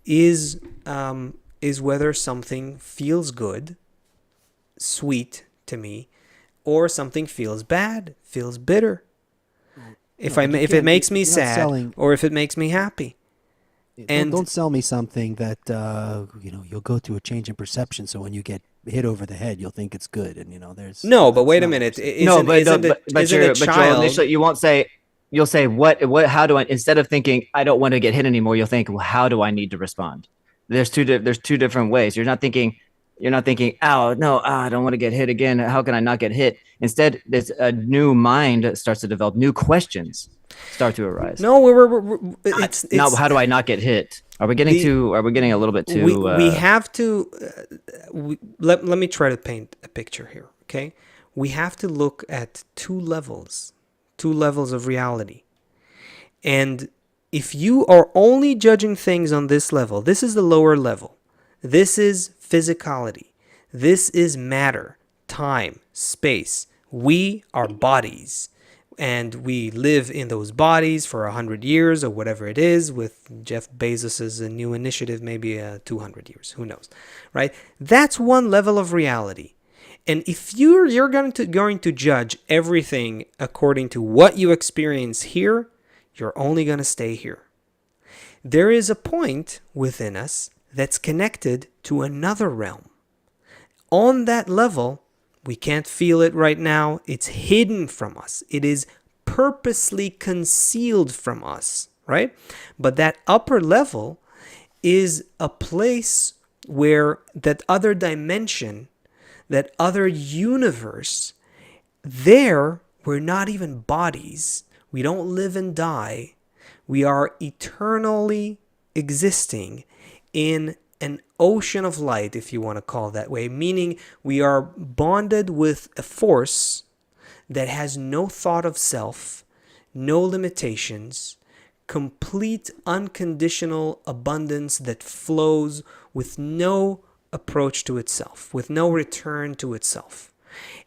is whether something feels good, sweet to me, or something feels bad, feels bitter. If it makes me sad, or if it makes me happy. And don't sell me something that you'll go through a change in perception. So when you get hit over the head, you'll think it's good, and there's no. But wait a minute. Initially, you won't say. You'll say what? How do I? Instead of thinking I don't want to get hit anymore, you'll think, well, how do I need to respond? There's two different ways. You're not thinking, oh no, I don't want to get hit again. How can I not get hit? Instead, there's a new mind starts to develop. New questions start to arise. No, it's now. How do I not get hit? Are we getting a little bit too? We have to. Let me try to paint a picture here. Okay, we have to look at two levels of reality, and if you are only judging things on this level, this is the lower level. This is physicality. This is matter, time, space. We are bodies. And we live in those bodies for 100 years or whatever it is. With Jeff Bezos's new initiative, maybe 200 years. Who knows, right? That's one level of reality. And if you're going to judge everything according to what you experience here, you're only going to stay here. There is a point within us that's connected to another realm. On that level, we can't feel it right now. It's hidden from us. It is purposely concealed from us, right? But that upper level is a place where that other dimension, that other universe, there we're not even bodies. We don't live and die. We are eternally existing in an ocean of light, if you want to call it that way, meaning we are bonded with a force that has no thought of self, no limitations, complete unconditional abundance that flows with no approach to itself, with no return to itself.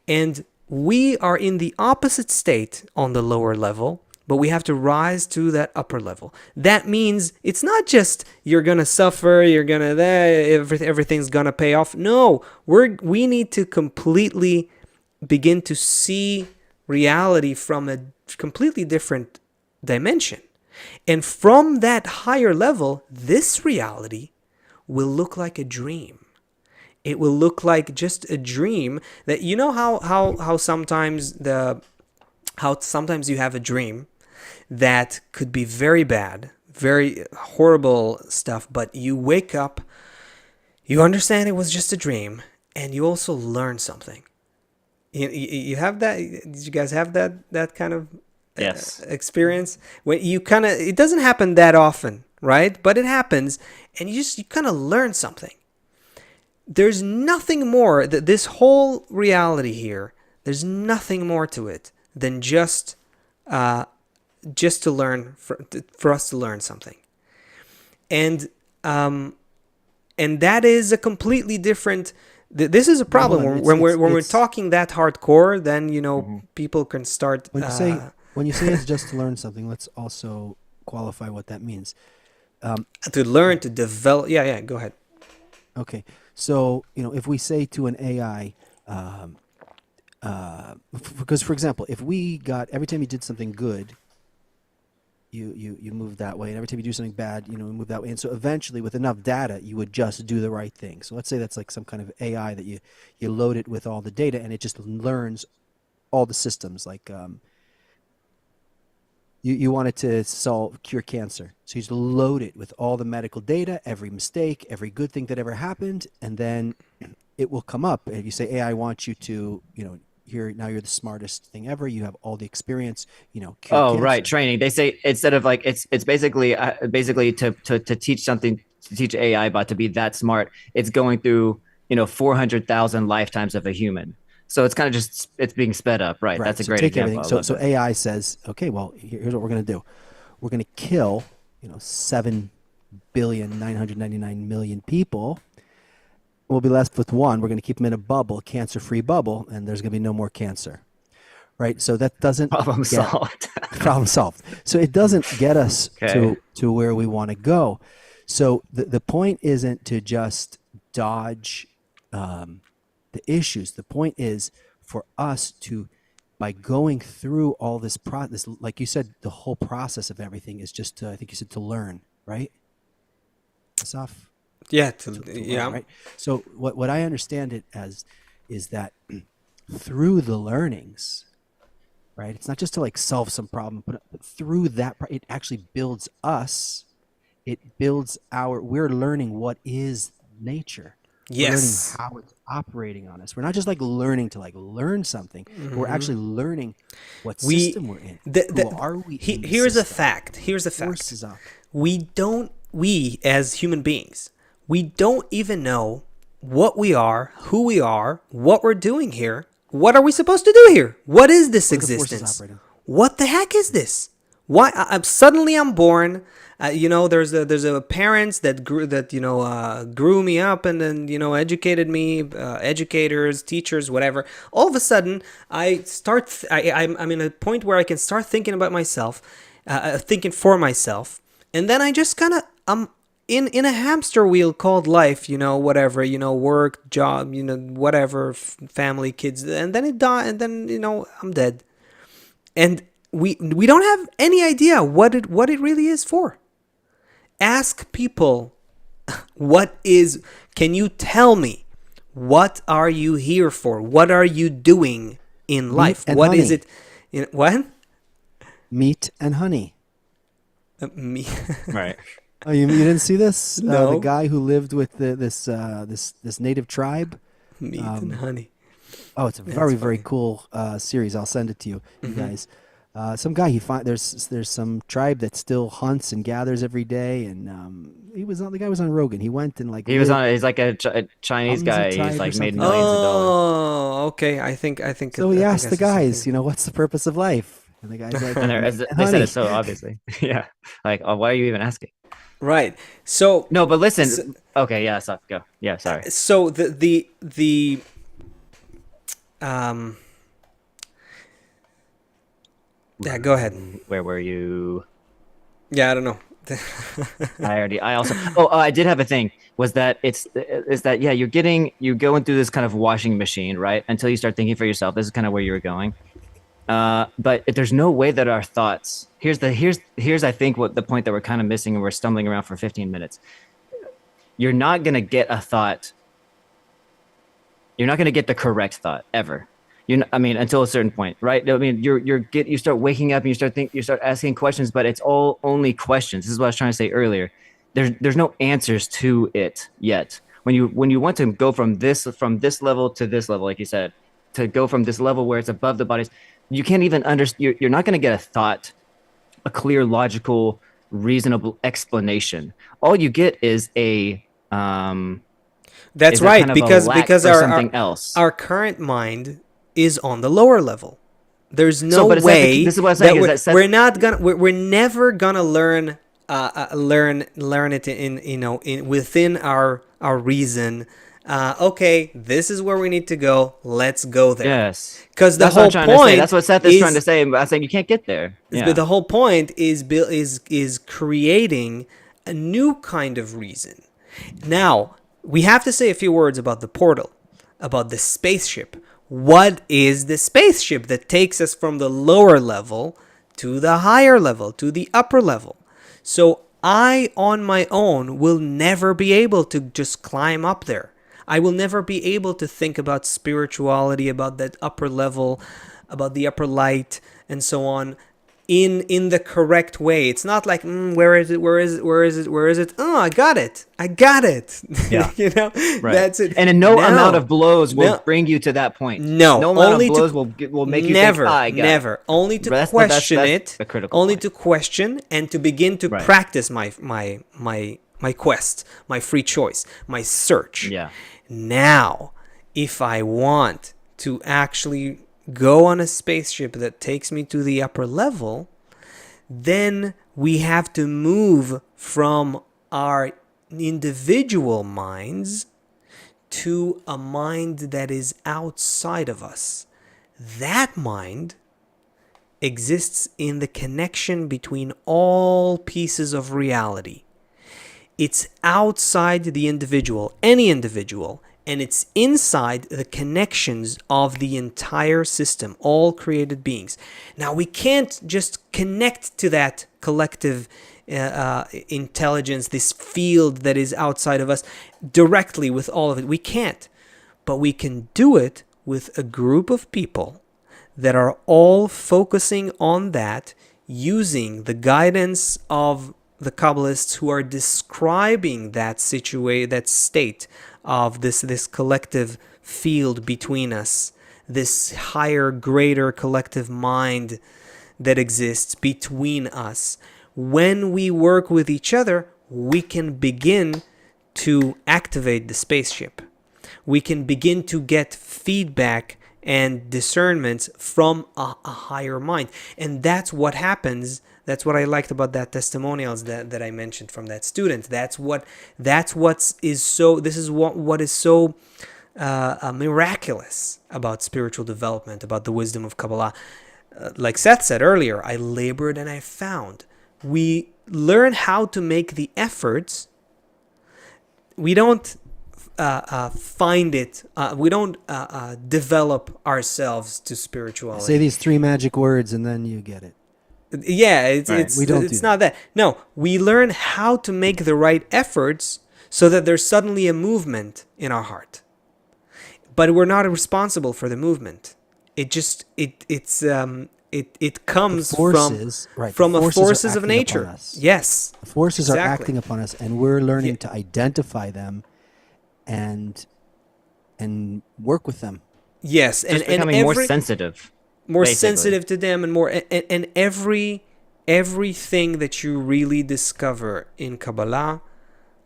And we are in the opposite state on the lower level, but we have to rise to that upper level. That means it's not just you're going to suffer, everything's going to pay off. No, we need to completely begin to see reality from a completely different dimension. And from that higher level, this reality will look like a dream. It will look like just a dream that, how sometimes you have a dream that could be very bad, very horrible stuff, but you wake up, you understand it was just a dream, and you also learn something. You have that? Did you guys have that kind of experience? When it doesn't happen that often, right? But it happens, and you kind of learn something. There's nothing more that this whole reality here. There's nothing more to it than just to learn, for us to learn something. And that is a completely different. This is a problem when we're talking that hardcore. Then people can start. When you say it's just to learn something, let's also qualify what that means. To learn, to develop. Yeah. Go ahead. Okay, so if we say to an AI, because for example, if we got every time you did something good, you move that way, and every time you do something bad, you move that way, and so eventually, with enough data, you would just do the right thing. So let's say that's like some kind of AI that you load it with all the data, and it just learns all the systems. Like you wanted to cure cancer, so you just load it with all the medical data, every mistake, every good thing that ever happened, and then it will come up. And you say, "Hey, I want you to, you're the smartest thing ever. You have all the experience, cure cancer." Right, training. They say instead of like it's basically to teach something, to teach AI bot to be that smart. It's going through 400,000 lifetimes of a human. So it's kind of just it's being sped up, right? That's a great example. So AI says, okay, well, here's what we're going to do. We're going to kill, 7,999,000,000 people. We'll be left with one. We're going to keep them in a bubble, cancer-free bubble, and there's going to be no more cancer, right? So that doesn't problem solved. Problem solved. So it doesn't get us to where we want to go. So the point isn't to just dodge the issues. The point is for us to, by going through all this process, like you said, the whole process of everything is just to, I think you said, to learn, right? Asaf? Yeah, to learn, right? So what I understand it as is that through the learnings, right? It's not just to like solve some problem, but through that, it actually builds us. It builds we're learning what is nature. Yes. We're learning how it's operating on us. We're not just like learning to like learn something. Mm-hmm. We're actually learning what system we're in. Who are we? Here's a fact. We as human beings, we don't even know what we are, who we are, what we're doing here. What are we supposed to do here? What is this existence? What the heck is this? Why? Suddenly I'm born. There's a parents that grew me up and then educated me, educators, teachers, whatever. All of a sudden, I'm in a point where I can start thinking about myself, thinking for myself, and then I just kind of in a hamster wheel called life, whatever, work, job, whatever, family, kids, and then it died, and then I'm dead, and we don't have any idea what it really is for. Ask people, can you tell me, what are you here for? What are you doing in life? What honey. Is it? What? Meat and honey. Right. Oh, you didn't see this? No. The guy who lived with this native tribe. Meat and honey. Oh, it's a very cool series. I'll send it to you, you guys. Some guy there's some tribe that still hunts and gathers every day, and the guy was on Rogan. He went and he's like a Chinese guy. He's like made millions of dollars. Oh, okay. I think. So he asked the guys, what's the purpose of life? And the guys like, they said it so obviously. Yeah. Like, why are you even asking? Right. So no, but listen. Okay. Yeah. So go. Yeah. Sorry. So the yeah, go ahead. Where were you? Yeah, I don't know. I did have a thing. Was that you're going through this kind of washing machine, right? Until you start thinking for yourself. This is kind of where you were going. But there's no way that our thoughts. Here's I think what the point that we're kind of missing, and we're stumbling around for 15 minutes. You're not gonna get a thought. You're not gonna get the correct thought ever. Until a certain point, right? You start waking up and you start asking questions, but it's all only questions. This is what I was trying to say earlier. There's no answers to it yet. When you want to go from this level to this level, like you said, to go from this level where it's above the bodies, you can't even understand. You're not going to get a clear, logical, reasonable explanation. All you get is that's right, because our current mind is on the lower level. There's no way this is what I'm saying, we're never gonna learn it in within our reason. Okay, this is where we need to go. Let's go there. Yes, because the whole point. That's what Seth is trying to say. I saying you can't get there. Yeah. But the whole point is creating a new kind of reason. Now we have to say a few words about the portal, about the spaceship. What is the spaceship that takes us from the lower level to the higher level, to the upper level? So I, on my own, will never be able to just climb up there. I will never be able to think about spirituality, about that upper level, about the upper light, and so on, in the correct way. It's not like, where is it? Oh, I got it. Yeah. Right. That's it. And no amount of blows will bring you to that point. No amount of blows will make you think, I got never. It. Only to question it. Only to question and to begin to practice my quest, my free choice, my search. Yeah. Now, if I want to actually go on a spaceship that takes me to the upper level, then we have to move from our individual minds to a mind that is outside of us. That mind exists in the connection between all pieces of reality. It's outside the individual, any individual, and it's inside the connections of the entire system, all created beings. Now, we can't just connect to that collective intelligence, this field that is outside of us, directly with all of it. We can't. But we can do it with a group of people that are all focusing on that, using the guidance of the Kabbalists who are describing that state of this collective field between us, this higher, greater collective mind that exists between us. When we work with each other, we can begin to activate the spaceship. We can begin to get feedback and discernments from a higher mind. And that's what happens. That's what I liked about that testimonials that I mentioned from that student. This is so miraculous about spiritual development, about the wisdom of Kabbalah. Like Seth said earlier, I labored and I found. We learn how to make the efforts. We don't find it. We don't develop ourselves to spirituality. Say these 3 magic words and then you get it. Yeah, it's not that. No, we learn how to make the right efforts so that there's suddenly a movement in our heart. But we're not responsible for the movement. It comes from the forces of nature. Yes. The forces are acting upon us, and we're learning to identify them and work with them. Yes, just becoming more sensitive. More basically. Sensitive to them, and more and everything that you really discover in Kabbalah,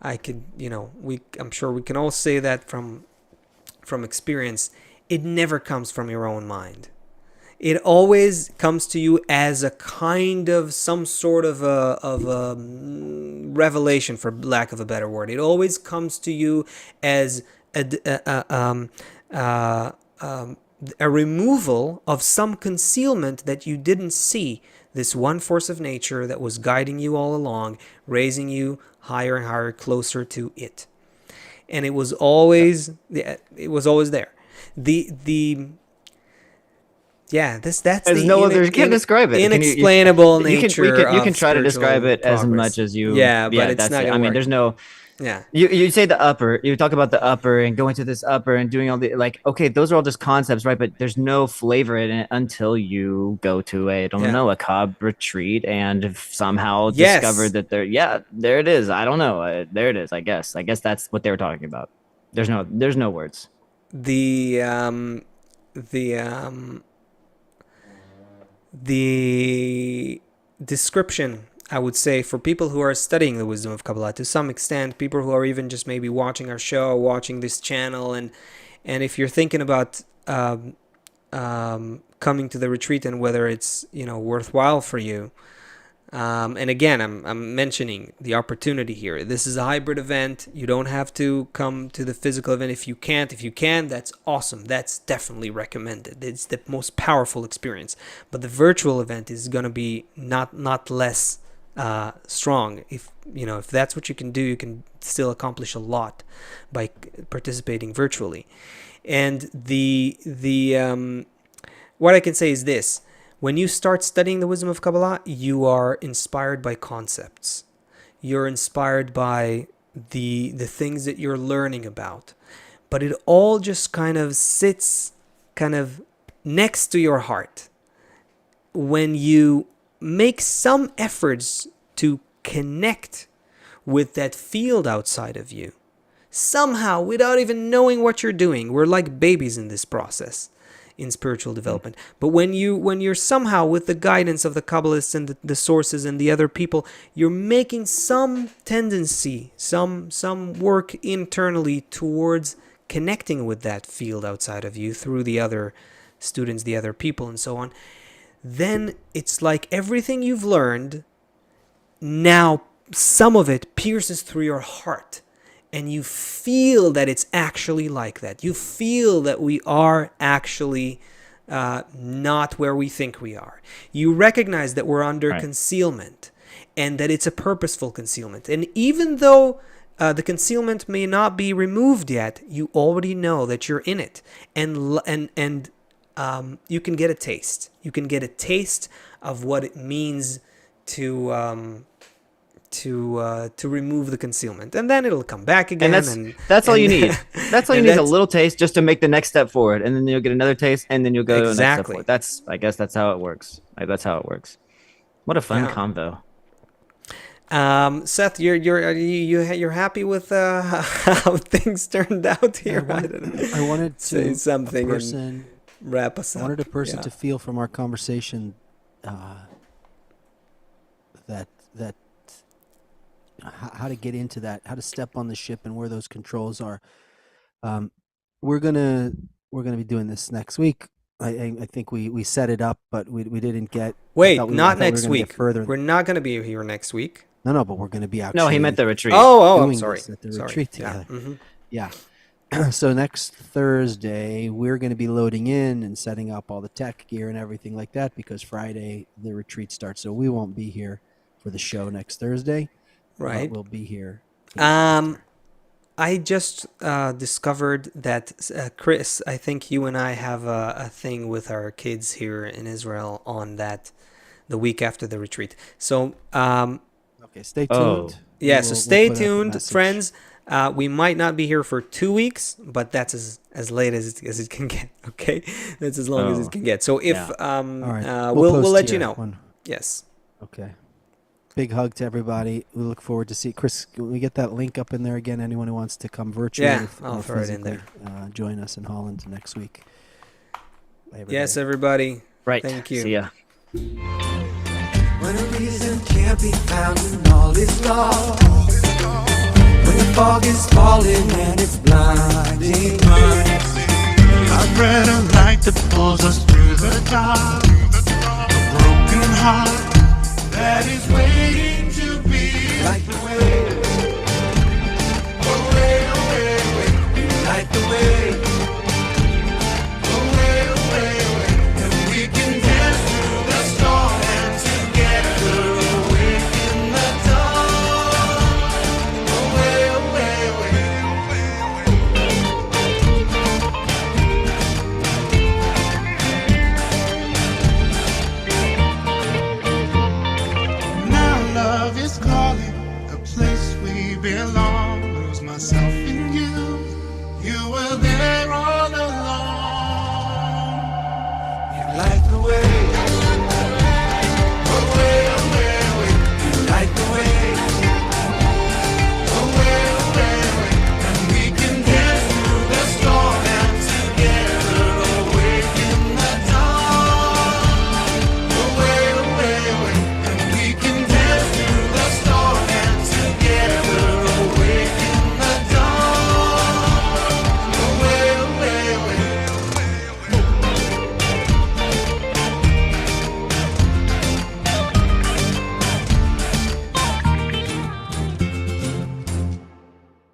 I'm sure we can all say that from experience. It never comes from your own mind. It always comes to you as a kind of some sort of a revelation, for lack of a better word. It always comes to you as a removal of some concealment that you didn't see. This one force of nature that was guiding you all along, raising you higher and higher, closer to it. And it was always there. That's no other. You can't describe it. Inexplainable nature. You can try to describe it as much as you. Yeah, but it's not. I mean, there's no. Yeah. You say the upper. You talk about the upper and going to this upper and doing all the okay. Those are all just concepts, right? But there's no flavor in it until you go to a Kab retreat and somehow discover that there. Yeah, there it is. I don't know. There it is. I guess that's what they were talking about. There's no words. The description, I would say, for people who are studying the wisdom of Kabbalah, to some extent, people who are even just maybe watching our show, watching this channel, and if you're thinking about coming to the retreat and whether it's worthwhile for you, and again, I'm mentioning the opportunity here. This is a hybrid event. You don't have to come to the physical event if you can't. If you can, that's awesome. That's definitely recommended. It's the most powerful experience. But the virtual event is going to be not less strong. If that's what you can do, you can still accomplish a lot by participating virtually. And what I can say is this. When you start studying the wisdom of Kabbalah, you are inspired by concepts. You're inspired by the things that you're learning about. But it all just kind of sits next to your heart. When you make some efforts to connect with that field outside of you, somehow, without even knowing what you're doing, we're like babies in this process. In spiritual development. But when you're somehow, with the guidance of the Kabbalists and the sources and the other people, you're making some tendency, some work internally towards connecting with that field outside of you through the other students, the other people, and so on, then it's like everything you've learned, now some of it pierces through your heart. And you feel that it's actually like that. You feel that we are actually not where we think we are. You recognize that we're under concealment and that it's a purposeful concealment. And even though the concealment may not be removed yet, you already know that you're in it. And you can get a taste. You can get a taste of what it means to remove the concealment, and then it'll come back again. And that's all you need. That's all you need is a little taste just to make the next step forward, and then you'll get another taste, and then you'll go to the next step forward. I guess that's how it works. That's how it works. What a fun convo. Seth, you're happy with how things turned out here? I wanted to say something and wrap us up. I wanted a person to feel from our conversation that how to get into that, how to step on the ship, and where those controls are. We're gonna be doing this next week. I think we set it up, but we didn't get. Not next week. We're not gonna be here next week. No, but we're gonna be actually. No, he meant the retreat. I'm sorry. At the retreat together. Yeah. So next Thursday we're going to be loading in and setting up all the tech gear and everything like that, because Friday the retreat starts. So we won't be here for the show next Thursday. Right. We'll be here. I just discovered that Chris, I think you and I have a thing with our kids here in Israel on that the week after the retreat. So okay, stay tuned. So stay tuned, friends. We might not be here for 2 weeks, but that's as late as it can get. Okay, that's as long as it can get. So if All right. we'll let you know. Yes. Okay. Big hug to everybody. We look forward to see Chris. Can we get that link up in there again? Anyone who wants to come virtually, I'll throw it in there. Join us in Holland next week. Bye, yes, everybody. Right. Thank you. See ya. When a reason can't be found and all is lost. When the fog is falling and it's blinding. A brighter light that pulls us through the dark.